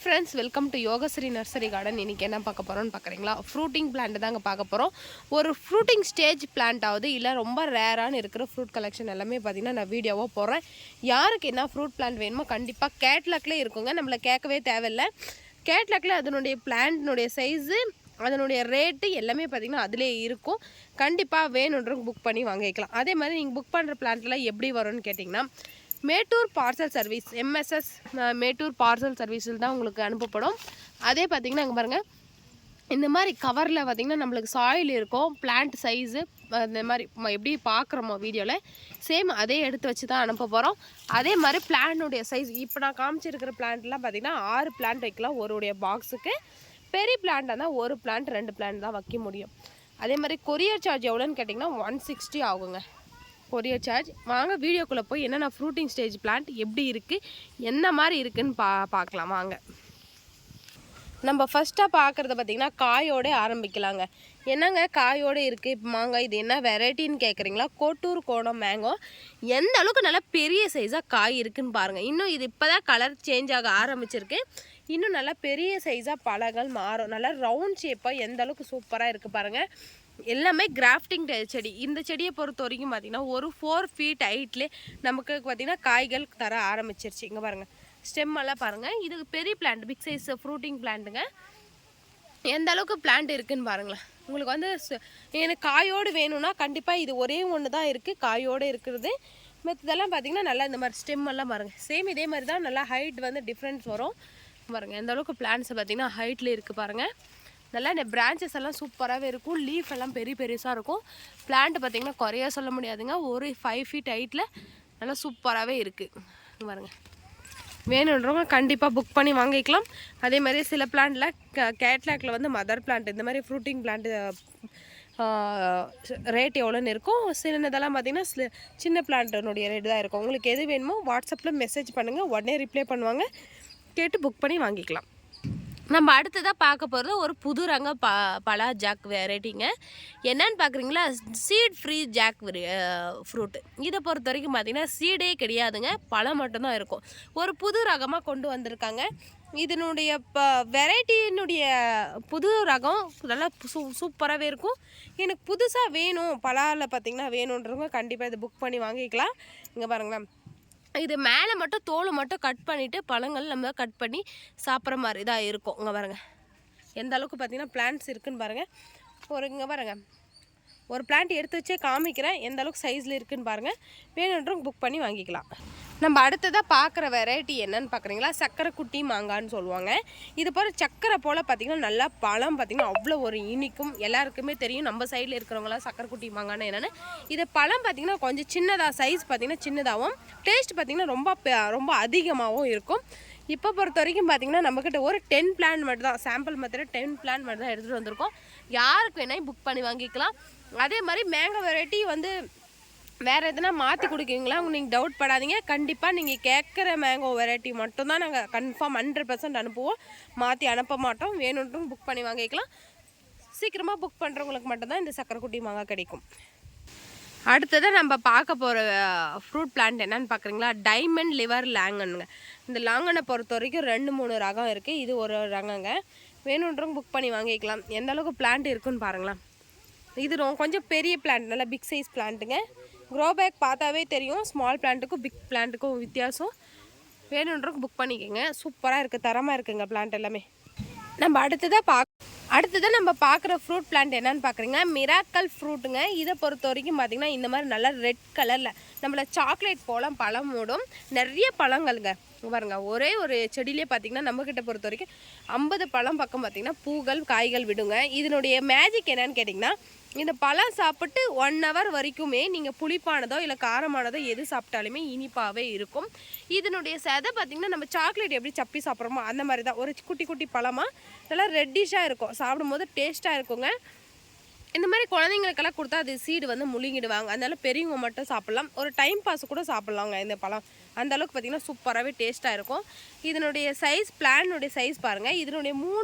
friends, welcome to Yogasri Nursery Garden. இன்னைக்கு என்ன பார்க்க போறோம்னு பார்க்கறீங்களா? ஃப்ரூட்டிங் பிளான்ட் தாங்க பார்க்க போறோம். ஒரு ஃப்ரூட்டிங் ஸ்டேஜ் பிளான்ட் ஆவது இல்ல ரொம்ப ரேரான இருக்கிற ஃப்ரூட் கலெக்ஷன் எல்லாமே பாத்தீங்கன்னா நான் வீடியோவா போறேன். யாருக்கு என்ன ஃப்ரூட் பிளான்ட் வேணுமோ கண்டிப்பா கேட்லாக்ல இருக்குங்க. நம்மள கேட்கவே தேவையில்ல. கேட்லாக்ல அதனுடைய பிளான்ட்னுடைய சைஸ் அதனுடைய ரேட்டு எல்லாமே பார்த்தீங்கன்னா அதிலே இருக்கும். கண்டிப்பாக வேணுன்றவங்க புக் பண்ணி வாங்கிக்கலாம். அதே மாதிரி நீங்கள் புக் பண்ணுற பிளான்ட்லாம் எப்படி வரும்னு கேட்டிங்கன்னா Mettur parcel service MSS Mettur parcel சர்வீஸில் தான் உங்களுக்கு அனுப்பப்படும். அதே பார்த்திங்கன்னா அங்கே பாருங்கள் இந்த மாதிரி கவரில் பார்த்திங்கன்னா நம்மளுக்கு சாயில் இருக்கும், பிளான்ட் சைஸு இந்த மாதிரி எப்படி பார்க்குறோமோ வீடியோவில் சேம் அதே எடுத்து வச்சு தான் அனுப்ப போகிறோம். அதே மாதிரி பிளான்ட்டுடைய சைஸ் இப்போ நான் காமிச்சிருக்கிற பிளான்ட்லாம் பார்த்திங்கன்னா 6 பிளான்ட் வைக்கலாம் ஒருடைய பாக்ஸுக்கு. பெரிய பிளான்ட்டாக இருந்தால் ஒரு பிளான்ட் 2 பிளான்ட் தான் வைக்க முடியும். அதே மாதிரி கொரியர் சார்ஜ் எவ்வளோன்னு கேட்டிங்கன்னா 160 ஆகுங்க கொரியர் சார்ஜ். வாங்க வீடியோக்குள்ளே போய் என்னென்ன ஃப்ரூட்டிங் ஸ்டேஜ் பிளான்ட் எப்படி இருக்குது என்ன மாதிரி இருக்குதுன்னு பார்க்கலாம் வாங்க. நம்ம ஃபஸ்ட்டாக பார்க்குறத பார்த்திங்கன்னா காயோடு ஆரம்பிக்கலாங்க. என்னங்க காயோடு இருக்குது இப்போ மாங்காய், இது என்ன வெரைட்டின்னு கேட்குறீங்களா? கோட்டூர் கோணம் மேங்கோ. எந்த அளவுக்கு நல்லா பெரிய சைஸாக காய் இருக்குதுன்னு பாருங்கள். இன்னும் இது இப்போ தான் கலர் சேஞ்ச் ஆக ஆரம்பிச்சிருக்கு. இன்னும் நல்லா பெரிய சைஸாக பழங்கள் மாறும். நல்லா ரவுண்ட் ஷேப்பாக எந்த அளவுக்கு சூப்பராக இருக்குது பாருங்கள். எல்லாமே கிராஃப்டிங் செடி. இந்த செடியை பொறுத்த வரைக்கும் பார்த்திங்கன்னா ஒரு 4 feet ஹைட்லேயே நமக்கு பார்த்திங்கன்னா காய்கள் தர ஆரம்பிச்சிருச்சு. இங்கே பாருங்கள் ஸ்டெம்மெல்லாம் பாருங்கள். இது பெரிய பிளான்ட், பிக் சைஸ் ஃப்ரூட்டிங் பிளான்ட்டுங்க. எந்த அளவுக்கு பிளான்ட் இருக்குதுன்னு பாருங்களேன். உங்களுக்கு வந்து எனக்கு காயோடு வேணும்னா கண்டிப்பாக இது ஒரே ஒன்று தான் இருக்குது காயோடு இருக்கிறது. மற்றதெல்லாம் பார்த்திங்கன்னா நல்லா இந்த மாதிரி ஸ்டெம்மெல்லாம் பாருங்கள். சேம் இதே மாதிரி தான் நல்லா ஹைட் வந்து டிஃப்ரென்ஸ் வரும் பாருங்கள். எந்த அளவுக்கு பிளான்ட்ஸை பார்த்திங்கன்னா ஹைட்டில் இருக்குது பாருங்கள். நல்லா இந்த பிரான்ச்சஸ் எல்லாம் சூப்பராகவே இருக்கும். லீஃப் எல்லாம் பெருசாக இருக்கும். பிளான்ட் பார்த்திங்கன்னா குறையா சொல்ல முடியாதுங்க. ஒரு 5 feet ஹைட்டில் நல்லா சூப்பராகவே இருக்குது பாருங்கள். வேணுன்றவங்க கண்டிப்பாக புக் பண்ணி வாங்கிக்கலாம். அதே மாதிரி சில பிளான்ட்டில் கேட்லாக்ல வந்து மதர் பிளான்ட் இந்த மாதிரி ஃப்ரூட்டிங் பிளான்ட்டு ரேட் எவ்வளோன்னு இருக்கும். சின்னதெல்லாம் பார்த்திங்கன்னா சின்ன பிளான்ட்டினுடைய ரேட்டு தான் இருக்கும். உங்களுக்கு எது வேணுமோ வாட்ஸ்அப்பில் மெசேஜ் பண்ணுங்கள், உடனே ரிப்ளை பண்ணுவாங்க. கேட்டு புக் பண்ணி வாங்கிக்கலாம். நம்ம அடுத்ததாக பார்க்க போகிறது ஒரு புது ரங்க பலா ஜாக் வெரைட்டிங்க. என்னன்னு பார்க்குறீங்களா? Seed free jack fruit. இதை பொறுத்த வரைக்கும் பார்த்திங்கன்னா சீடே கிடையாதுங்க, பழம் மட்டும்தான் இருக்கும். ஒரு புது ரகமாக கொண்டு வந்திருக்காங்க. இதனுடைய வெரைட்டியினுடைய புது ரகம் நல்லா சூப்பராகவே இருக்கும். எனக்கு புதுசாக வேணும் பலாவில் பார்த்திங்கன்னா வேணுன்றவங்க கண்டிப்பாக இதை புக் பண்ணி வாங்கிக்கலாம். இங்கே பாருங்களேன், இது மேலே மட்டும் தோல் மட்டும் கட் பண்ணிவிட்டு பழங்கள் நம்ம கட் பண்ணி சாப்பிட்ற மாதிரி இதாக இருக்கும். இங்கே பாருங்கள் எந்த அளவுக்கு பார்த்திங்கன்னா பிளான்ட்ஸ் இருக்குதுன்னு பாருங்கள். இங்கே பாருங்கள் ஒரு பிளான்ட் எடுத்து வச்சே காமிக்கிறேன் எந்த அளவுக்கு சைஸில் இருக்குதுன்னு பாருங்கள். வேணுன்றவங்க புக் பண்ணி வாங்கிக்கலாம். நம்ம அடுத்ததாக பார்க்குற வெரைட்டி என்னன்னு பார்க்குறீங்களா? சக்கரை குட்டி மாங்கான்னு சொல்லுவாங்க. இது போல் சக்கரை போல் பார்த்திங்கன்னா நல்லா பழம் பார்த்திங்கன்னா அவ்வளோ ஒரு இனிக்கும். எல்லாருக்குமே தெரியும் நம்ம சைடில் இருக்கிறவங்களாம் சக்கரை குட்டி மாங்கான்னு என்னென்னு. இது பழம் பார்த்திங்கன்னா கொஞ்சம் சின்னதாக சைஸ் பார்த்திங்கன்னா சின்னதாகவும் டேஸ்ட் பார்த்திங்கன்னா ரொம்ப அதிகமாகவும் இருக்கும். இப்போ பொறுத்த வரைக்கும் பார்த்திங்கன்னா நம்மக்கிட்ட ஒரு 10 பிளான்ட் மட்டும் தான் சாம்பிள் மாத்திரம் 10 பிளான்ட் மட்டும் தான் எடுத்துகிட்டு வந்திருக்கோம். யாருக்கு வேணால் புக் பண்ணி வாங்கிக்கலாம். அதே மாதிரி மேங்கோ வெரைட்டி வந்து வேறு எதுனா மாற்றி கொடுக்குறீங்களா நீங்கள் டவுட் படாதீங்க. கண்டிப்பாக நீங்கள் கேட்குற மேங்கோ வெரைட்டி மட்டும்தான் நாங்கள் கன்ஃபார்ம் 100% அனுப்புவோம். மாற்றி அனுப்ப மாட்டோம். வேணுன்றும் புக் பண்ணி வாங்கிக்கலாம். சீக்கிரமாக புக் பண்ணுறவங்களுக்கு மட்டும்தான் இந்த சக்கரை குட்டி மாங்காய் கிடைக்கும். அடுத்தது நம்ம பார்க்க போகிற ஃப்ரூட் பிளான்ட் என்னன்னு பார்க்குறீங்களா? டைமண்ட் லிவர் லாங்கனுங்க. இந்த லாங்கனை பொறுத்த வரைக்கும் 2-3 ரகம் இருக்குது. இது ஒரு ரகங்க. வேணுன்றவங்க புக் பண்ணி வாங்கிக்கலாம். எந்த அளவுக்கு பிளான்ட் இருக்குன்னு பாருங்களேன். இது கொஞ்சம் பெரிய பிளான்ட், நல்லா பிக் சைஸ் பிளான்ட்டுங்க. க்ரோ பேக் பார்த்தாவே தெரியும் ஸ்மால் பிளான்ட்டுக்கும் பிக் பிளான்ட்டுக்கும் வித்தியாசம். வேணுன்றவங்க புக் பண்ணிக்கோங்க. சூப்பராக இருக்குது, தரமாக இருக்குங்க பிளான்ட் எல்லாமே. நம்ம அடுத்ததாக நம்ம பார்க்குற ஃப்ரூட் பிளான்ட் என்னன்னு பார்க்குறீங்க? மிராக்கல் ஃப்ரூட்டுங்க. இதை பொறுத்த வரைக்கும் பார்த்திங்கன்னா இந்த மாதிரி நல்லா ரெட் கலரில் நம்மளை சாக்லேட் போல் பழம் மூடும். நிறைய பழங்கள்ங்க பாருங்க. ஒரே ஒரு செடியிலே பார்த்திங்கன்னா நம்மக்கிட்ட பொறுத்த வரைக்கும் 50 பழம் பக்கம் பார்த்திங்கன்னா பூக்கள் காய்கள் விடுங்க. இதனுடைய மேஜிக் என்னன்னு கேட்டிங்கன்னா இந்த பழம் சாப்பிட்டு 1 hour வரைக்குமே நீங்கள் புளிப்பானதோ இல்லை காரமானதோ எது சாப்பிட்டாலுமே இனிப்பாகவே இருக்கும். இதனுடைய செதை பார்த்திங்கன்னா நம்ம சாக்லேட் எப்படி சப்பி சாப்பிட்றோமோ அந்த மாதிரி தான் ஒரு குட்டி குட்டி பழமாக நல்லா ரெட்டிஷாக இருக்கும். சாப்பிடும்போது டேஸ்ட்டாக இருக்குங்க. இந்த மாதிரி குழந்தைங்களுக்கெல்லாம் கொடுத்தா அது சீடு வந்து முழுங்கிடுவாங்க. அதனால பெரியவங்க மட்டும் சாப்பிட்லாம். ஒரு டைம் பாஸ் கூட சாப்பிட்லாங்க இந்த பழம். அந்தளவுக்கு பார்த்திங்கன்னா சூப்பராகவே டேஸ்ட்டாக இருக்கும். இதனுடைய சைஸ் பிளானுடைய சைஸ் பாருங்கள். இதனுடைய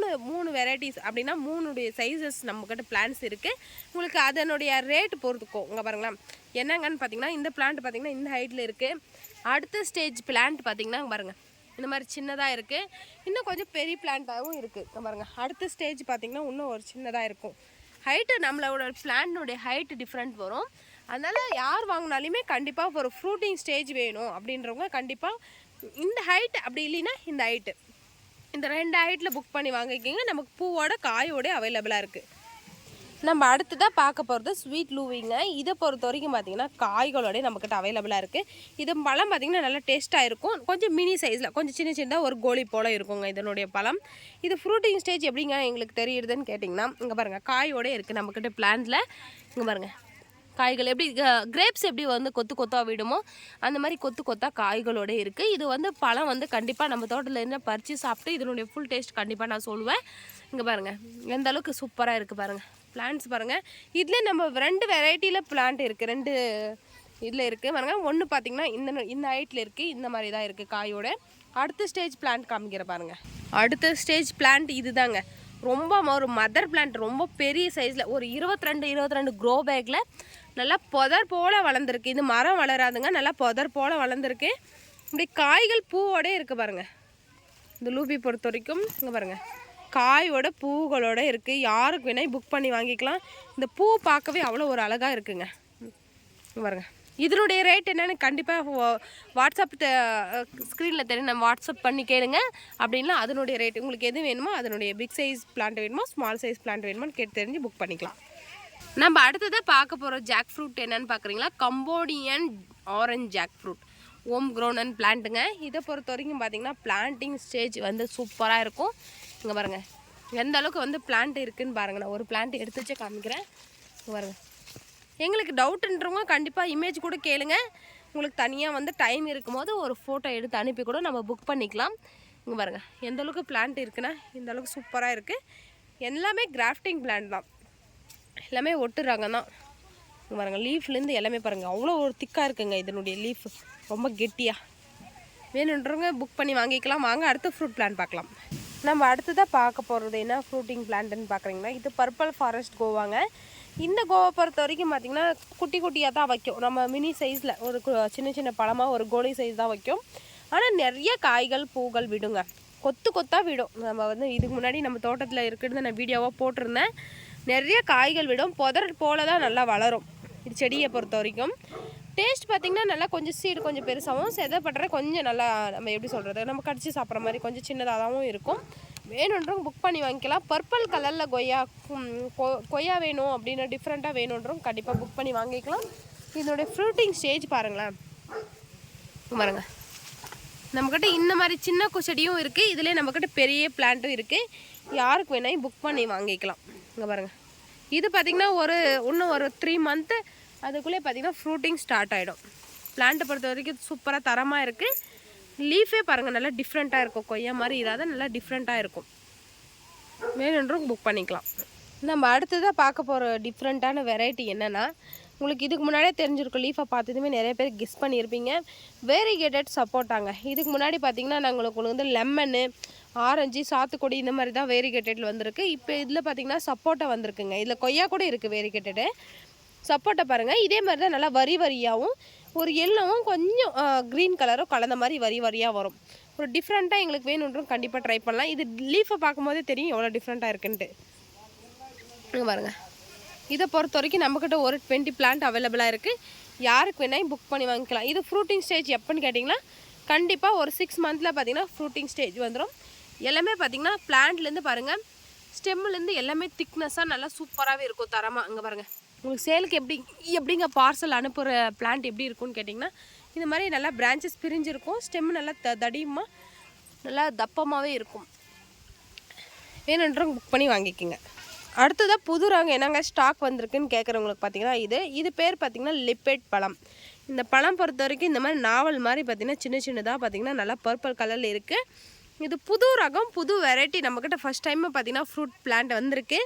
மூணு வெரைட்டிஸ் அப்படின்னா 3 சைஸஸ் நம்மக்கிட்ட பிளான்ஸ் இருக்குது. உங்களுக்கு அதனுடைய ரேட்டு பொறுத்துக்கும். இங்கே பாருங்களேன் என்னங்கன்னு பார்த்திங்கன்னா இந்த பிளான்ட் பார்த்திங்கன்னா இந்த ஹைட்டில் இருக்குது. அடுத்த ஸ்டேஜ் பிளான்ட் பார்த்திங்கன்னா பாருங்கள் இந்த மாதிரி சின்னதாக இருக்குது. இன்னும் கொஞ்சம் பெரிய பிளான்ட்டாகவும் இருக்குது பாருங்கள். அடுத்த ஸ்டேஜ் பார்த்திங்கன்னா இன்னும் ஒரு சின்னதாக இருக்கும். ஹைட்டு நம்மளோட பிளான்னுடைய ஹைட்டு டிஃப்ரெண்ட் வரும். அதனால் யார் வாங்கினாலுமே கண்டிப்பாக ஒரு ஃப்ரூட்டிங் ஸ்டேஜ் வேணும் அப்படின்றவங்க கண்டிப்பாக இந்த ஹைட், அப்படி இல்லைன்னா இந்த ஹைட்டு, இந்த 2 ஹைட்டில் புக் பண்ணி வாங்கிக்கிங்க. நமக்கு பூவோட காயோட அவைலபிளாக இருக்குது. நம்ம அடுத்ததாக பார்க்க போகிறது ஸ்வீட் லூவிங்க. இதை பொறுத்த வரைக்கும் பார்த்திங்கன்னா காய்களோட நம்மக்கிட்ட அவைலபிளாக இருக்குது. இது பழம் பார்த்திங்கன்னா நல்லா டேஸ்ட்டாக இருக்கும். கொஞ்சம் மினி சைஸில் கொஞ்சம் சின்ன சின்னதாக ஒரு கோலி போல் இருக்குங்க இதனுடைய பழம். இது ஃப்ரூட்டிங் ஸ்டேஜ் எப்படிங்க எங்களுக்கு தெரியுதுன்னு கேட்டிங்கன்னா இங்கே பாருங்கள் காயோட இருக்குது நம்மக்கிட்ட பிளான்ட்டில். இங்கே பாருங்கள் காய்கள் எப்படி கிரேப்ஸ் எப்படி வந்து கொத்து கொத்தாக விடுமோ அந்த மாதிரி கொத்து கொத்தாக காய்களோடு இருக்குது. இது வந்து பழம் வந்து கண்டிப்பாக நம்ம தோட்டத்தில் என்ன பறித்து சாப்பிட்டு இதனுடைய ஃபுல் டேஸ்ட் கண்டிப்பாக நான் சொல்லுவேன். இங்கே பாருங்கள் எந்த அளவுக்கு சூப்பராக இருக்குது பாருங்கள். பிளான்ட்ஸ் பாருங்கள். இதில் நம்ம 2 வெரைட்டியில் பிளான்ட் இருக்குது. 2 இதில் இருக்குது பாருங்கள். ஒன்று பார்த்திங்கன்னா இந்த ஹைட்டில் இருக்குது, இந்த மாதிரி தான் இருக்குது காயோட. அடுத்த ஸ்டேஜ் பிளான்ட் காமிக்கிற பாருங்கள். அடுத்த ஸ்டேஜ் பிளான்ட் இது தாங்க. ரொம்ப ஒரு மதர் பிளான்ட், ரொம்ப பெரிய சைஸில் ஒரு 22 க்ரோ பேக்கில் நல்லா புதர் போல் வளர்ந்துருக்கு. இது மரம் வளராதுங்க, நல்லா புதர் போல் வளர்ந்துருக்கு. இப்படி காய்கள் பூவோட இருக்குது பாருங்கள். இந்த லூபி பொறுத்த வரைக்கும் இங்கே பாருங்கள் காயோட பூகளோட இருக்குது. யாருக்கு வேணால் புக் பண்ணி வாங்கிக்கலாம். இந்த பூ பார்க்கவே அவ்வளோ ஒரு அழகாக இருக்குங்க. பாருங்கள் இதனுடைய ரேட் என்னென்னு கண்டிப்பாக வாட்ஸ்அப் ஸ்க்ரீனில் தெரியும், நம்ம வாட்ஸ்அப் பண்ணி கேளுங்க. அப்படின்னா அதனுடைய ரேட் உங்களுக்கு எது வேணுமோ அதனுடைய பிக் சைஸ் பிளான்ட் வேணுமோ ஸ்மால் சைஸ் பிளான்ட் வேணுமோன்னு கேட்டு தெரிஞ்சு புக் பண்ணிக்கலாம். நம்ம அடுத்ததாக பார்க்க போகிற ஜாக் ஃப்ரூட் என்னென்னு பார்க்குறீங்களா, Cambodian orange jackfruit home grown பிளான்ட்டுங்க. இதை பொறுத்த வரைக்கும் பார்த்திங்கன்னா பிளான்டிங் ஸ்டேஜ் வந்து சூப்பராக இருக்கும். இங்கே பாருங்கள் எந்த அளவுக்கு வந்து பிளான்ட் இருக்குதுன்னு பாருங்கள். நான் ஒரு பிளான்ட் எடுத்து வச்சு காமிக்கிறேன். இங்கே பாருங்கள். எங்களுக்கு டவுட்டுன்றவங்க கண்டிப்பாக இமேஜ் கூட கேளுங்க. உங்களுக்கு தனியாக வந்து டைம் இருக்கும்போது ஒரு ஃபோட்டோ எடுத்து அனுப்பி கூட நம்ம புக் பண்ணிக்கலாம். இங்கே பாருங்கள் எந்த அளவுக்கு பிளான்ட் இருக்குன்னா இந்த அளவுக்கு சூப்பராக இருக்குது. எல்லாமே கிராஃப்டிங் பிளான்ட் தான், எல்லாமே ஒட்டுறாங்க தான். இங்கே பாருங்கள் லீஃப்லேருந்து எல்லாமே பாருங்கள் அவ்வளோ ஒரு திக்காக இருக்குங்க. இதனுடைய லீஃப் ரொம்ப கெட்டியாக. வேணுன்றவங்க புக் பண்ணி வாங்கிக்கலாம். வாங்க அடுத்த ஃப்ரூட் பிளான்ட் பார்க்கலாம். நம்ம அடுத்ததாக பார்க்க போகிறது என்ன ஃப்ரூட்டிங் பிளான்ட்டுன்னு பார்க்குறீங்கன்னா இது பர்பிள் ஃபாரஸ்ட் கோவாங்க. இந்த கோவா பொறுத்த வரைக்கும் பார்த்திங்கன்னா குட்டி குட்டியாக தான் வைக்கும். நம்ம மினி சைஸில் ஒரு சின்ன சின்ன பழமாக ஒரு கோலி சைஸ் தான் வைக்கும். ஆனால் நிறைய காய்கள் பூக்கள் விடுங்க, கொத்து கொத்தாக விடும். நம்ம வந்து இதுக்கு முன்னாடி நம்ம தோட்டத்தில் இருக்கிறது நான் வீடியோவாக போட்டிருந்தேன். நிறைய காய்கள் விடும், புதர் போல தான் நல்லா வளரும். இது செடியை பொறுத்த வரைக்கும் டேஸ்ட் பார்த்திங்கன்னா நல்லா கொஞ்சம் சீடு கொஞ்சம் பெருசாகவும் செதப்படுற கொஞ்சம் நல்லா நம்ம எப்படி சொல்கிறது நம்ம கடிச்சு சாப்பிட்ற மாதிரி கொஞ்சம் சின்னதாகவும் இருக்கும். வேணுன்றவங்க புக் பண்ணி வாங்கிக்கலாம். பர்பிள் கலரில் கொய்யா வேணும் அப்படின்னு டிஃப்ரெண்ட்டாக வேணுன்றவங்க கண்டிப்பாக புக் பண்ணி வாங்கிக்கலாம். இதனுடைய ஃப்ரூட்டிங் ஸ்டேஜ் பாருங்களேன். பாருங்கள் நம்மக்கிட்ட இந்த மாதிரி சின்ன செடியும் இருக்குது, இதிலே நம்மக்கிட்ட பெரிய பிளான்ட்டும் இருக்குது. யாருக்கு வேணாலும் புக் பண்ணி வாங்கிக்கலாம். இங்கே பாருங்கள் இது பார்த்திங்கன்னா இன்னும் ஒரு 3 மந்த்து அதுக்குள்ளே பார்த்திங்கன்னா ஃப்ரூட்டிங் ஸ்டார்ட் ஆகிடும். பிளான்ட்டை பொறுத்த வரைக்கும் சூப்பராக தரமாக இருக்குது. லீஃபே பாருங்கள் நல்லா டிஃப்ரெண்ட்டாக இருக்கும், கொய்யா மாதிரி இல்லாத நல்லா டிஃப்ரெண்ட்டாக இருக்கும். வேணுன்றவங்க புக் பண்ணிக்கலாம். நம்ம அடுத்ததாக பார்க்க போகிற டிஃப்ரெண்ட்டான வெரைட்டி என்னென்னா உங்களுக்கு இதுக்கு முன்னாடியே தெரிஞ்சிருக்கும். லீஃபை பார்த்ததுமே நிறைய பேர் கெஸ் பண்ணியிருப்பீங்க. வேரிகேட்டட் சப்போட்டாங்க. இதுக்கு முன்னாடி பார்த்திங்கன்னா நாங்கள் உங்களுக்கு வந்து லெமனு ஆரஞ்சு சாத்துக்குடி இந்த மாதிரி தான் வேரிகேட்டடில் வந்திருக்கு. இப்போ இதில் பார்த்திங்கன்னா சப்போட்டா வந்திருக்குங்க. இதில் கொய்யா கூட இருக்குது வேரிகேட்டடு. சப்போட்டா பாருங்கள் இதே மாதிரி தான் நல்லா வரி வரியாகவும் ஒரு எல்லோவும் கொஞ்சம் க்ரீன் கலரும் கலந்த மாதிரி வரி வரியாக வரும். ஒரு டிஃப்ரெண்ட்டாக எங்களுக்கு வேணுன்றோம் கண்டிப்பாக ட்ரை பண்ணலாம். இது லீஃபை பார்க்கும்போதே தெரியும் எவ்வளோ டிஃப்ரெண்ட்டாக இருக்குன்ட்டு. பாருங்கள் இதை பொறுத்த வரைக்கும் நம்மக்கிட்ட ஒரு 20 பிளான்ட் அவைலபிளாக இருக்குது. யாருக்கு வேணாலும் புக் பண்ணி வாங்கிக்கலாம். இது ஃப்ரூட்டிங் ஸ்டேஜ் எப்போன்னு கேட்டிங்கன்னா கண்டிப்பாக ஒரு 6 மந்தில் பார்த்திங்கன்னா ஃப்ரூட்டிங் ஸ்டேஜ் வந்துடும். எல்லாமே பார்த்திங்கன்னா பிளான்ட்லேருந்து பாருங்கள் ஸ்டெம்முலேருந்து எல்லாமே திக்னஸாக நல்லா சூப்பராகவே இருக்கும் தரமாக. அங்கே பாருங்கள் உங்களுக்கு சேலுக்கு எப்படிங்க பார்சல் அனுப்புகிற பிளான்ட் எப்படி இருக்கும்னு கேட்டிங்கன்னா இந்த மாதிரி நல்லா பிரான்ச்சஸ் பிரிஞ்சிருக்கும். ஸ்டெம்மு நல்லா தடியமாக நல்லா தப்பமாகவே இருக்கும். வேணுன்றவங்க புக் பண்ணி வாங்கிக்கோங்க. அடுத்ததாக புது ரகம் என்னங்க ஸ்டாக் வந்திருக்குன்னு கேட்குறவங்களுக்கு பார்த்திங்கன்னா இது பேர் பார்த்திங்கன்னா லிப்பெட் பழம். இந்த பழம் பொறுத்த வரைக்கும் இந்த மாதிரி நாவல் மாதிரி பார்த்திங்கன்னா சின்ன சின்னதாக பார்த்திங்கன்னா நல்லா பர்பிள் கலரில் இருக்குது. இது புது ரகம் புது வெரைட்டி. நம்மக்கிட்ட ஃபஸ்ட் டைம் பார்த்திங்கன்னா ஃப்ரூட் பிளான்ட் வந்திருக்கு.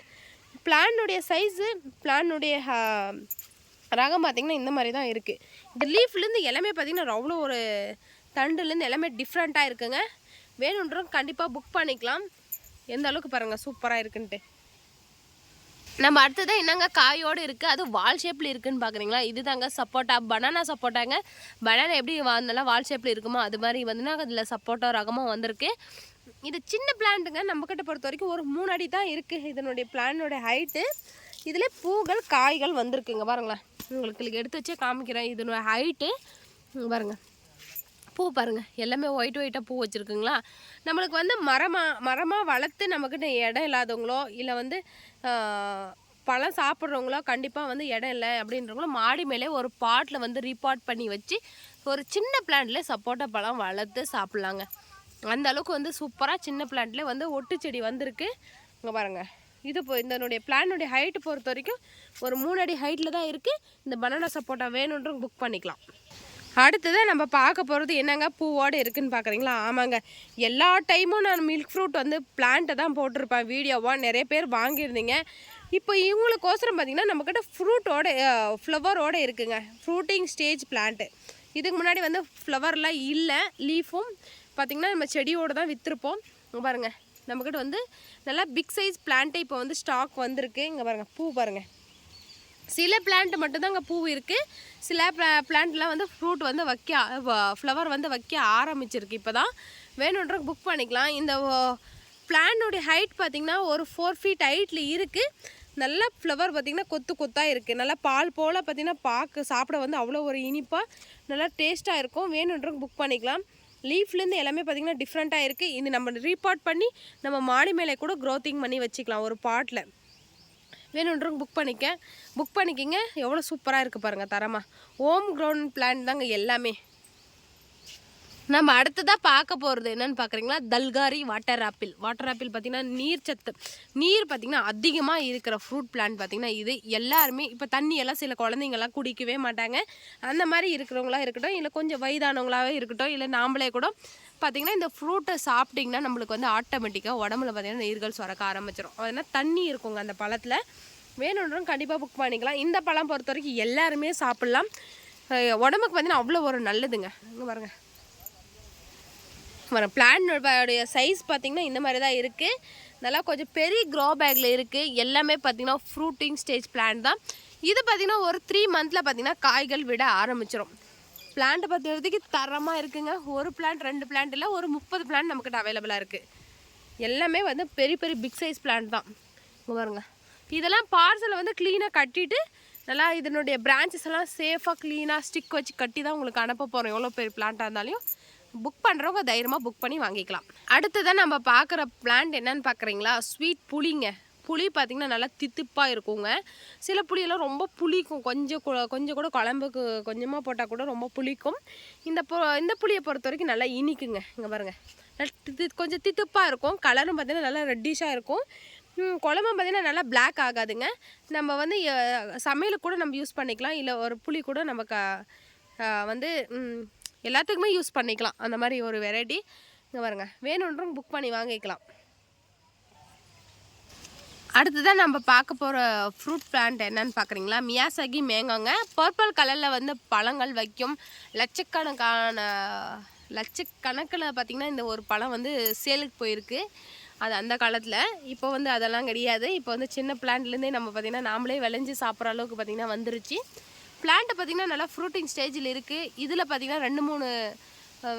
பிளானுடைய சைஸு பிளானுடைய ரகம் பார்த்திங்கன்னா இந்த மாதிரி தான் இருக்குது. இந்த லீஃப்லேருந்து எல்லாமே பார்த்திங்கன்னா அவ்வளோ ஒரு தண்டுலேருந்து எல்லாமே டிஃப்ரெண்ட்டாக இருக்குங்க. வேணுன்றவங்க கண்டிப்பாக புக் பண்ணிக்கலாம். எந்த அளவுக்கு பாருங்கள் சூப்பராக இருக்குன்ட்டு. நம்ம அடுத்ததான் என்னங்க காயோடு இருக்குது, அது வால் ஷேப்பில் இருக்குதுன்னு பார்க்குறீங்களா? இது தாங்க சப்போட்டா, பனானா சப்போட்டாங்க. பனானா எப்படி நல்லா வால் ஷேப்பில் இருக்குமோ அது மாதிரி வந்துன்னா அதில் சப்போட்டா ரகமும் வந்திருக்கு. இது சின்ன பிளான்ட்டுங்க, நம்மக்கிட்ட பொறுத்த வரைக்கும் ஒரு 3 அடி தான் இருக்குது இதனுடைய பிளானோட ஹைட்டு. இதில் பூக்கள் காய்கள் வந்திருக்குங்க பாருங்களேன். உங்களுக்கு எடுத்து வச்சே காமிக்கிறேன். இதனோட ஹைட்டு பாருங்கள், பூ பாருங்கள், எல்லாமே ஒயிட்டாக பூ வச்சுருக்குங்களா. நம்மளுக்கு வந்து மரமாக வளர்த்து நம்மக்கிட்ட இடம் இல்லாதவங்களோ இல்லை வந்து பழம் சாப்பிட்றவங்களோ கண்டிப்பாக வந்து இடம் இல்லை அப்படின்றவங்களோ மாடி மேலே ஒரு பாட்டில் வந்து ரீபாட் பண்ணி வச்சு ஒரு சின்ன பிளான்ட்லேயே சப்போட்டா பழம் வளர்த்து சாப்பிட்லாங்க. அந்த அளவுக்கு வந்து சூப்பராக சின்ன பிளான்ட்லேயே வந்து ஒட்டு செடி வந்திருக்கு. இங்கே பாருங்கள், இது இப்போ இதனுடைய பிளானுடைய ஹைட்டு பொறுத்த வரைக்கும் ஒரு 3 அடி ஹைட்டில் தான் இருக்குது. இந்த பனானா சப்போட்டா வேணுன்றவங்க புக் பண்ணிக்கலாம். அடுத்ததான் நம்ம பார்க்க போகிறது என்னங்க பூவோடு இருக்குதுன்னு பார்க்குறீங்களா? ஆமாங்க, எல்லா டைமும் நான் மில்க் ஃப்ரூட் வந்து பிளான்ட்டை தான் போட்டிருப்பேன் வீடியோவாக. நிறைய பேர் வாங்கியிருந்தீங்க. இப்போ இவங்களுக்கோசரம் பார்த்திங்கன்னா நம்மக்கிட்ட ஃப்ளவரோடு இருக்குங்க, ஃப்ரூட்டிங் ஸ்டேஜ் பிளான்ட்டு. இதுக்கு முன்னாடி வந்து ஃப்ளவர்லாம் இல்லை, லீஃபும் பார்த்திங்கன்னா நம்ம செடியோடு தான் விற்றுருப்போம். பாருங்கள், நம்மக்கிட்ட வந்து நல்லா பிக் சைஸ் பிளான்ட்டு இப்போ வந்து ஸ்டாக் வந்திருக்கு. இங்கே பாருங்கள், பூ பாருங்கள். சில பிளான்ட் மட்டும்தாங்க பூ இருக்குது. சில பிளான்ட்லாம் வந்து ஃப்ரூட் வந்து ஃப்ளவர் வந்து வைக்க ஆரம்பிச்சிருக்கு. இப்போ தான் வேணுன்ற புக் பண்ணிக்கலாம். இந்த பிளான்டோடைய ஹைட் பார்த்திங்கன்னா ஒரு 4 ஃபீட் ஹைட்டில் இருக்குது. நல்லா ஃப்ளவர் பார்த்திங்கன்னா கொத்தாக இருக்குது. நல்லா பால் போல் பார்த்திங்கன்னா சாப்பிட வந்து அவ்வளோ ஒரு இனிப்பாக நல்லா டேஸ்ட்டாக இருக்கும். வேணுன்றவங்க புக் பண்ணிக்கலாம். லீஃப்லேருந்து எல்லாமே பார்த்திங்கன்னா டிஃப்ரெண்ட்டாக இருக்குது. இது நம்ம ரீபாட் பண்ணி நம்ம மாடி மேலே கூட க்ரோத்திங் பண்ணி வச்சுக்கலாம் ஒரு பாட்டில். வேணுன்றவங்க புக் பண்ணிக்கிங்க. எவ்வளோ சூப்பராக இருக்குது பாருங்கள், தரமாக ஹோம் க்ரௌண்ட் பிளான்ட் தாங்க எல்லாமே. நம்ம அடுத்ததாக பார்க்க போகிறது என்னென்னு பார்க்குறீங்களா? தல்காரி வாட்டர் ஆப்பிள் பார்த்திங்கன்னா நீர் பார்த்திங்கன்னா அதிகமாக இருக்கிற ஃப்ரூட் பிளான்ட் பார்த்திங்கன்னா இது. எல்லாருமே இப்போ தண்ணியெல்லாம் சில குழந்தைங்கள்லாம் குடிக்கவே மாட்டாங்க. அந்த மாதிரி இருக்கிறவங்களாக இருக்கட்டும், இல்லை கொஞ்சம் வயதானவங்களாகவே இருக்கட்டும், இல்லை நாம்ளே கூட பார்த்திங்கன்னா இந்த ஃப்ரூட்டை சாப்பிட்டிங்கன்னா நம்மளுக்கு வந்து ஆட்டோமேட்டிக்காக உடம்புல பார்த்திங்கன்னா நீர்கள் சுரக்க ஆரம்பிச்சிடும். அதனால் தண்ணி இருக்குங்க அந்த பழத்தில். வேணுன்றவங்க கண்டிப்பாக புக் பண்ணிக்கலாம். இந்த பழம் பொறுத்த வரைக்கும் எல்லாருமே சாப்பிட்லாம். உடம்புக்கு பார்த்திங்கன்னா அவ்வளோ ஒரு நல்லதுங்க. இங்கே பாருங்கள், பிளான்டோடைய சைஸ் பார்த்திங்கன்னா இந்த மாதிரி தான் இருக்குது. நல்லா கொஞ்சம் பெரிய க்ரோ பேக்கில் இருக்குது. எல்லாமே பார்த்திங்கன்னா ஃப்ரூட்டிங் ஸ்டேஜ் பிளான்ட் தான். இது பார்த்திங்கன்னா ஒரு 3 மந்தில் பார்த்திங்கன்னா காய்கள் விட ஆரம்பிச்சிடும். பிளான்ட்டை பார்த்துறதுக்கு தரமாக இருக்குங்க. ஒரு பிளான்ட் 2 பிளான்ட் இல்லை, ஒரு 30 பிளான்ட் நம்மக்கிட்ட அவைலபிளாக இருக்குது. எல்லாமே வந்து பெரிய பிக் சைஸ் பிளான்ட் தான். இங்கே பாருங்க, இதெல்லாம் பார்சலை வந்து க்ளீனாக கட்டிட்டு நல்லா இதனுடைய பிரான்ச்சஸ் எல்லாம் சேஃபாக க்ளீனாக ஸ்டிக் வச்சு கட்டி தான் உங்களுக்கு அனுப்ப போகிறோம். எவ்வளோ பெரிய பிளான்ட்டாக இருந்தாலும் புக் பண்ணுறவங்க தைரியமாக புக் பண்ணி வாங்கிக்கலாம். அடுத்ததான் நம்ம பார்க்குற பிளான்ட் என்னன்னு பார்க்குறீங்களா? ஸ்வீட் புளிங்க. புளி பார்த்திங்கன்னா நல்லா தித்திப்பாக இருக்குங்க. சில புளியெல்லாம் ரொம்ப புளிக்கும், கொஞ்சம் கூட குழம்புக்கு கொஞ்சமாக போட்டால் கூட ரொம்ப புளிக்கும். இந்த புளியை பொறுத்த வரைக்கும் நல்லா இனிக்குங்க. இங்கே பாருங்கள், கொஞ்சம் தித்திப்பாக இருக்கும். கலரும் பார்த்திங்கன்னா நல்லா ரெட்டிஷாக இருக்கும். குழம்பும் பார்த்திங்கன்னா நல்லா பிளாக் ஆகாதுங்க. நம்ம வந்து சமையலுக்கு கூட நம்ம யூஸ் பண்ணிக்கலாம். இல்லை ஒரு புளி கூட நமக்கு வந்து எல்லாத்துக்குமே யூஸ் பண்ணிக்கலாம். அந்த மாதிரி ஒரு வெரைட்டி. இங்கே பாருங்க, வேணுன்றவங்க புக் பண்ணி வாங்கிக்கலாம். அடுத்ததான் நம்ம பார்க்க போகிற ஃப்ரூட் பிளான்ட் என்னன்னு பார்க்குறீங்களா? மியாசாகி மேங்கோங்க. பர்பிள் கலரில் வந்து பழங்கள் வைக்கும். லட்சக்கணக்கில் பார்த்திங்கன்னா இந்த ஒரு பழம் வந்து சேலுக்கு போயிருக்கு. அது அந்த காலத்தில். இப்போ வந்து அதெல்லாம் கிடையாது. இப்போ வந்து சின்ன பிளான்ட்லேருந்தே நம்ம பார்த்திங்கன்னா நாமளே விளைஞ்சி சாப்பிட்ற அளவுக்கு பார்த்திங்கன்னா வந்துருச்சு. பிளான்ட்டை பார்த்திங்கன்னா நல்லா ஃப்ரூட்டிங் ஸ்டேஜில் இருக்குது. இதில் பார்த்திங்கன்னா 2-3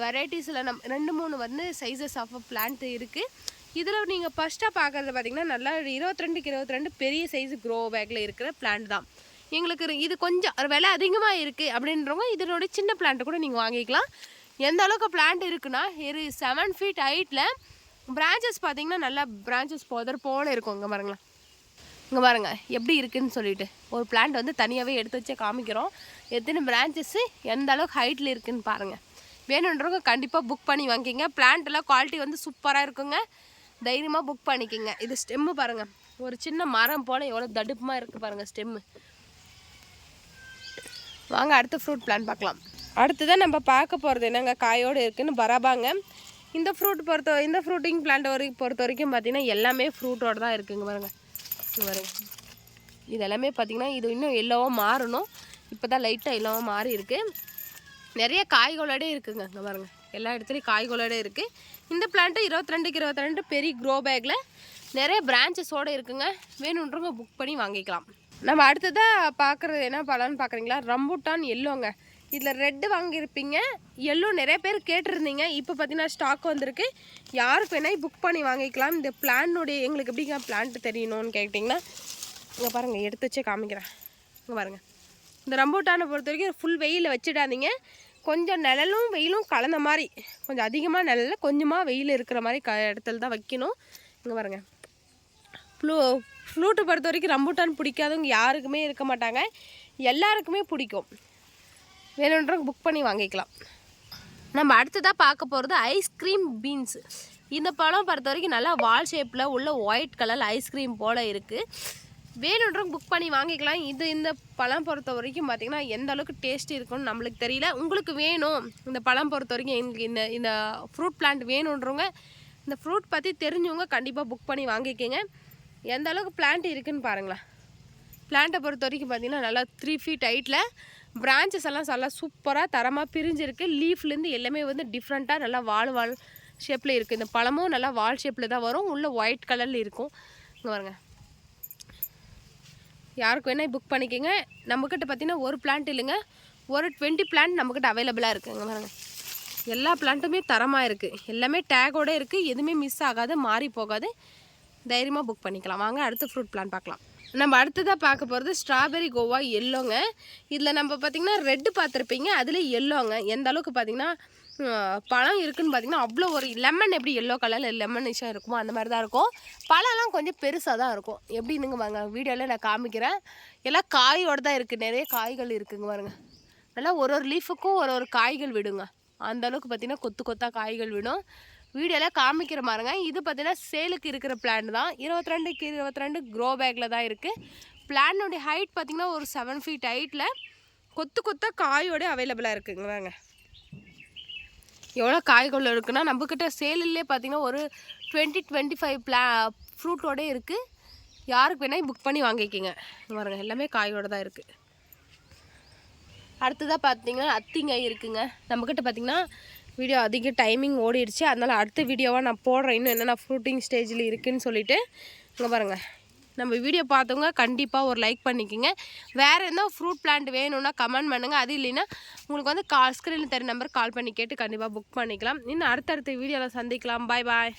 வெரைட்டிஸில் 2-3 வந்து சைஸஸ் ஆஃப் பிளான்ட் இருக்குது. இதில் நீங்கள் ஃபஸ்ட்டாக பார்க்குறது பார்த்திங்கன்னா நல்லா 22க்கு 22 பெரிய சைஸு க்ரோ பேக்கில் இருக்கிற பிளான்ட் தான். எங்களுக்கு இது கொஞ்சம் விலை அதிகமாக இருக்குது அப்படின்றவங்க இதனோட சின்ன பிளான்ட்டு கூட நீங்கள் வாங்கிக்கலாம். எந்த அளவுக்கு பிளான்ட் இருக்குன்னா 7 ஃபீட் ஹைட்டில் பிரான்ச்சஸ் பார்த்திங்கன்னா நல்லா பிரான்ச்சஸ் போல் இருக்கும். இங்கே பாருங்கள் எப்படி இருக்குதுன்னு சொல்லிட்டு ஒரு பிளான்ட் வந்து தனியாகவே எடுத்து வச்சே காமிக்கிறோம். எத்தனை பிரான்ச்சஸ்ஸு எந்த அளவுக்கு ஹைட்டில் இருக்குதுன்னு பாருங்கள். வேணுன்றவங்க கண்டிப்பாக புக் பண்ணி வாங்கிக்கிங்க. பிளான்ட்டெல்லாம் குவாலிட்டி வந்து சூப்பராக இருக்குங்க. தைரியமாக புக் பண்ணிக்கிங்க. இது ஸ்டெம்மு பாருங்கள், ஒரு சின்ன மரம் போல் எவ்வளோ தடுப்புமாக இருக்குது பாருங்கள் ஸ்டெம்மு. வாங்க அடுத்த ஃப்ரூட் பிளான் பார்க்கலாம். அடுத்ததான் நம்ம பார்க்க போகிறது என்னங்க காயோடு இருக்குதுன்னு பராபாங்க. இந்த ஃப்ரூட்டிங் பிளான்ட் பொறுத்த வரைக்கும் பார்த்திங்கன்னா எல்லாமே ஃப்ரூட்டோடு தான் இருக்குங்க பாருங்கள். இது எல்லாமே பார்த்திங்கன்னா இது இன்னும் எல்லோவாக மாறணும். இப்போ தான் லைட்டாக எல்லோவாக மாறி இருக்குது. நிறைய காய்களோடே இருக்குதுங்க. இங்கே பாருங்கள், எல்லா இடத்துலையும் காய்களோடே இருக்குது. இந்த பிளான்ட்டு 22க்கு 22 பெரிய க்ரோ பேக்கில் நிறைய பிரான்ச்சஸோடு இருக்குங்க. வேணுன்றவங்க புக் பண்ணி வாங்கிக்கலாம். நம்ம அடுத்ததாக பார்க்குறது என்ன பழம்னு பார்க்குறீங்களா? ரம்பூட்டான் எல்லோங்க. இதில் ரெட்டு வாங்கியிருப்பீங்க, எல்லோ நிறைய பேர் கேட்டிருந்தீங்க. இப்போ பார்த்தீங்கன்னா ஸ்டாக் வந்திருக்கு. யாருக்கு வேணால் புக் பண்ணி வாங்கிக்கலாம். இந்த பிளான்னுடைய எங்களுக்கு எப்படிங்க பிளான்ட்டு தெரியணும்னு கேட்டிங்கன்னா இங்கே பாருங்கள், எடுத்து வச்சே காமிக்கிறேன். இங்கே பாருங்கள், இந்த ரம்பூட்டானை பொறுத்த வரைக்கும் ஃபுல் வெயிலில் வச்சுடாதீங்க. கொஞ்சம் நிழலும் வெயிலும் கலந்த மாதிரி, கொஞ்சம் அதிகமாக நிழலில் கொஞ்சமாக வெயில் இருக்கிற மாதிரி இடத்துல தான் வைக்கணும். இங்கே பாருங்கள், ஃப்ளூட்டை பொறுத்த வரைக்கும் ரம்பூட்டான் பிடிக்காதவங்க யாருக்குமே இருக்க மாட்டாங்க, எல்லாருக்குமே பிடிக்கும். வேணுன்றவங்க புக் பண்ணி வாங்கிக்கலாம். நம்ம அடுத்ததாக பார்க்க போகிறது ஐஸ்கிரீம் பீன்ஸ். இந்த பழம் பொறுத்த வரைக்கும் நல்லா வால் ஷேப்பில் உள்ள ஒயிட் கலர் ஐஸ்கிரீம் போல் இருக்குது. வேணுன்றவங்க புக் பண்ணி வாங்கிக்கலாம். இந்த பழம் பொறுத்த வரைக்கும் பார்த்திங்கன்னா எந்த அளவுக்கு டேஸ்ட் இருக்குன்னு நம்மளுக்கு தெரியல. உங்களுக்கு வேணும் இந்த பழம் பொறுத்த வரைக்கும், எங்களுக்கு இந்த ஃப்ரூட் பிளான்ட் வேணுன்றவங்க, இந்த ஃப்ரூட் பற்றி தெரிஞ்சவங்க கண்டிப்பாக புக் பண்ணி வாங்கிக்கோங்க. எந்த அளவுக்கு பிளான்ட் இருக்குதுன்னு பாருங்களேன். பிளான்ட்டை பொறுத்த வரைக்கும் பார்த்திங்கன்னா நல்லா 3 feet ஹைட்டில் பிரான்ச்சஸ் எல்லாம் நல்லா சூப்பராக தரமாக பிரிஞ்சிருக்கு. லீஃப்லேருந்து எல்லாமே வந்து டிஃப்ரெண்ட்டாக நல்லா வால் ஷேப்பில் இருக்குது. இந்த பழமும் நல்லா வால் ஷேப்பில் தான் வரும், உள்ள ஒயிட் கலரில் இருக்கும். இங்கே பாருங்க, யாருக்கு வேணால் புக் பண்ணிக்கோங்க. நம்மக்கிட்ட பார்த்திங்கன்னா ஒரு பிளான்ட் இல்லைங்க, ஒரு 20 பிளான்ட் நம்மக்கிட்ட அவைலபிளாக இருக்குங்க. பாருங்கள், எல்லா பிளான்ட்டுமே தரமாக இருக்குது, எல்லாமே டேகோடு இருக்குது, எதுவுமே மிஸ் ஆகாது, மாறி போகாது. தைரியமாக புக் பண்ணிக்கலாம். வாங்க அடுத்த ஃப்ரூட் பிளான்ட் பார்க்கலாம். நம்ம அடுத்ததாக பார்க்க போகிறது ஸ்ட்ராபெரி கோவா எல்லோங்க. இதில் நம்ம பார்த்திங்கன்னா ரெட்டு பார்த்துருப்பீங்க, அதில் எல்லோங்க. எந்த அளவுக்கு பார்த்திங்கன்னா பழம் இருக்குதுன்னு பார்த்திங்கன்னா அவ்வளோ ஒரு லெமன் எப்படி எல்லோ கலரில் லெமனிஷாக இருக்குமோ அந்த மாதிரி தான் இருக்கும். பழம்லாம் கொஞ்சம் பெருசாக தான் இருக்கும். எப்படின்னுங்க வாங்க வீடியோவில் நான் காமிக்கிறேன். எல்லாம் காயோடு தான் இருக்குது, நிறைய காய்கள் இருக்குங்க பாருங்கள். நல்லா ஒரு லீஃபுக்கும் ஒரு காய்கள் விடுங்க. அந்தளவுக்கு பார்த்திங்கன்னா கொத்து கொத்தாக காய்கள் விடும். வீடியோவில் காமிக்கிற மாதிரிங்க. இது பார்த்திங்கன்னா சேலுக்கு இருக்கிற பிளான் தான். 22க்கு 22 க்ரோ பேக்கில் தான் இருக்குது. பிளானுடைய ஹைட் பார்த்திங்கன்னா ஒரு 7 feet ஹைட்டில் கொத்து கொத்தாக காயோடு அவைலபிளாக இருக்குங்க. எவ்வளோ காய்கள் இருக்குன்னா நம்மக்கிட்ட சேலிலே பார்த்திங்கன்னா ஒரு 20-25 ஃப்ரூட்டோடு இருக்குது. யாருக்கு வேணால் புக் பண்ணி வாங்கிக்கிங்க. பாருங்க, எல்லாமே காயோடு தான் இருக்குது. அடுத்ததாக பார்த்திங்கன்னா அத்திங்காய் இருக்குங்க. நம்மக்கிட்ட பார்த்திங்கன்னா வீடியோ அதிக டைமிங் ஓடிடுச்சு, அதனால் அடுத்த வீடியோவாக நான் போடுறேன். இன்னும் என்னென்ன ஃப்ரூட்டிங் ஸ்டேஜில் இருக்குதுன்னு சொல்லிவிட்டு. இங்கே பாருங்கள், நம்ம வீடியோ பார்த்தவங்க கண்டிப்பாக ஒரு லைக் பண்ணிக்கோங்க. வேறு எந்த ஃப்ரூட் பிளான்ட் வேணும்னா கமெண்ட் பண்ணுங்கள். அது இல்லைன்னா உங்களுக்கு வந்து ஸ்க்ரீனில் தெரிய நம்பர் கால் பண்ணி கேட்டு கண்டிப்பாக புக் பண்ணிக்கலாம். இன்னும் அடுத்தடுத்த வீடியோவில் சந்திக்கலாம். பாய் பாய்.